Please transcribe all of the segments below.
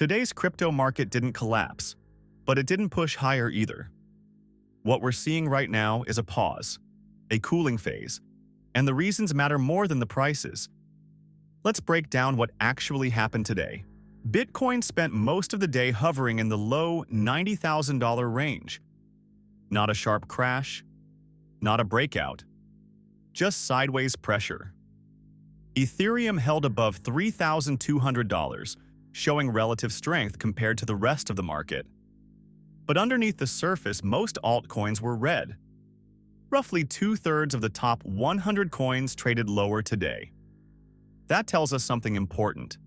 Today's crypto market didn't collapse, but it didn't push higher either. What we're seeing right now is a pause, a cooling phase, and the reasons matter more than the prices. Let's break down what actually happened today. Bitcoin spent most of the day hovering in the low $90,000 range. Not a sharp crash, not a breakout, just sideways pressure. Ethereum held above $3,200, showing relative strength compared to the rest of the market. But underneath the surface, most altcoins were red. Roughly 2/3 of the top 100 coins traded lower today. That tells us something important.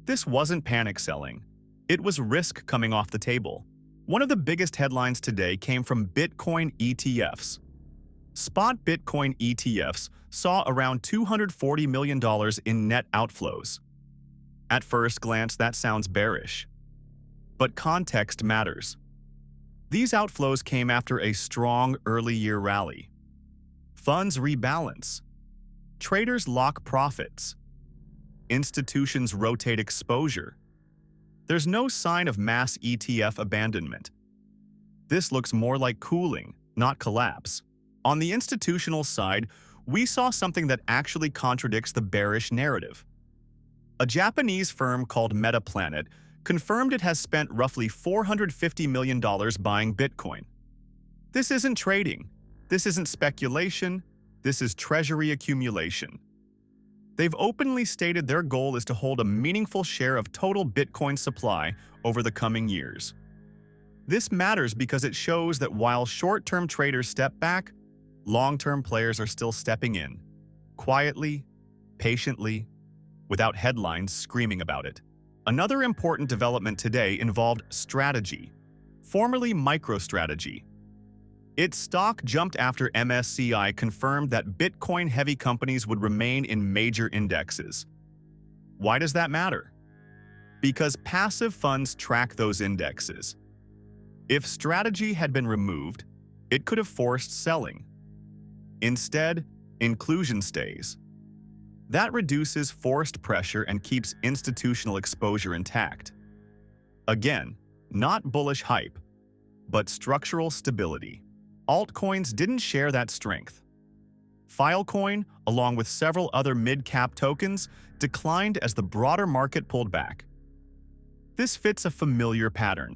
This wasn't panic selling. It was risk coming off the table. One of the biggest headlines today came from Bitcoin ETFs. Spot Bitcoin ETFs saw around $240 million in net outflows. At first glance, that sounds bearish. But context matters. These outflows came after a strong early-year rally. Funds rebalance. Traders lock profits. Institutions rotate exposure. There's no sign of mass ETF abandonment. This looks more like cooling, not collapse. On the institutional side, we saw something that actually contradicts the bearish narrative. A Japanese firm called Metaplanet confirmed it has spent roughly $450 million buying Bitcoin. This isn't trading. This isn't speculation. This is treasury accumulation. They've openly stated their goal is to hold a meaningful share of total Bitcoin supply over the coming years. This matters because it shows that while short-term traders step back, long-term players are still stepping in, quietly, patiently, without headlines screaming about it. Another important development today involved Strategy, formerly MicroStrategy. Its stock jumped after MSCI confirmed that Bitcoin-heavy companies would remain in major indexes. Why does that matter? Because passive funds track those indexes. If Strategy had been removed, it could have forced selling. Instead, inclusion stays. That reduces forced pressure and keeps institutional exposure intact. Again, not bullish hype, but structural stability. Altcoins didn't share that strength. Filecoin, along with several other mid-cap tokens, declined as the broader market pulled back. This fits a familiar pattern.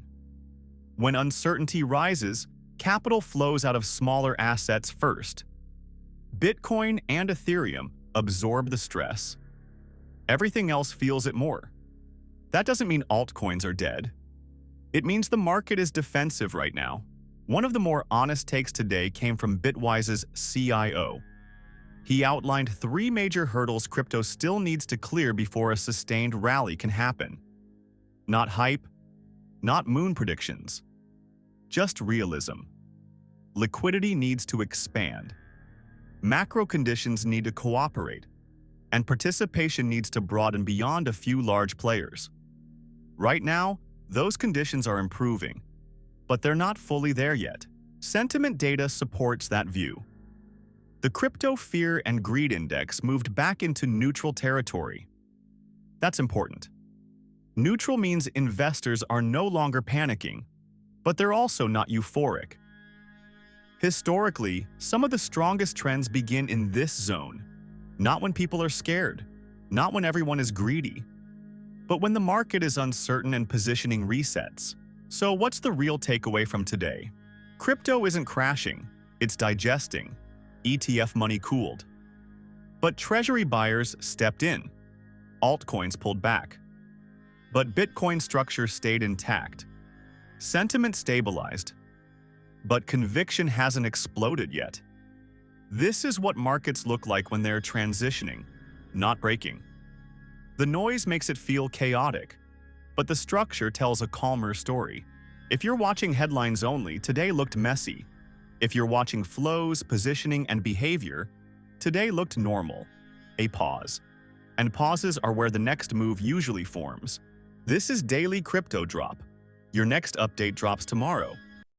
When uncertainty rises, capital flows out of smaller assets first. Bitcoin and Ethereum absorb the stress. Everything else feels it more. That doesn't mean altcoins are dead. It means the market is defensive right now. One of the more honest takes today came from Bitwise's CIO. He outlined 3 major hurdles crypto still needs to clear before a sustained rally can happen. Not hype, not moon predictions. Just realism. Liquidity needs to expand. Macro conditions need to cooperate, and participation needs to broaden beyond a few large players. Right now, those conditions are improving, but they're not fully there yet. Sentiment data supports that view. The Crypto Fear and Greed Index moved back into neutral territory. That's important. Neutral means investors are no longer panicking, but they're also not euphoric. Historically, some of the strongest trends begin in this zone, not when people are scared, not when everyone is greedy, but when the market is uncertain and positioning resets. So what's the real takeaway from today? Crypto isn't crashing, it's digesting. ETF money cooled. But treasury buyers stepped in. Altcoins pulled back. But Bitcoin structure stayed intact. Sentiment stabilized. But conviction hasn't exploded yet. This is what markets look like when they're transitioning, not breaking. The noise makes it feel chaotic, but the structure tells a calmer story. If you're watching headlines only, today looked messy. If you're watching flows, positioning, and behavior, today looked normal. A pause. And pauses are where the next move usually forms. This is Daily Crypto Drop. Your next update drops tomorrow.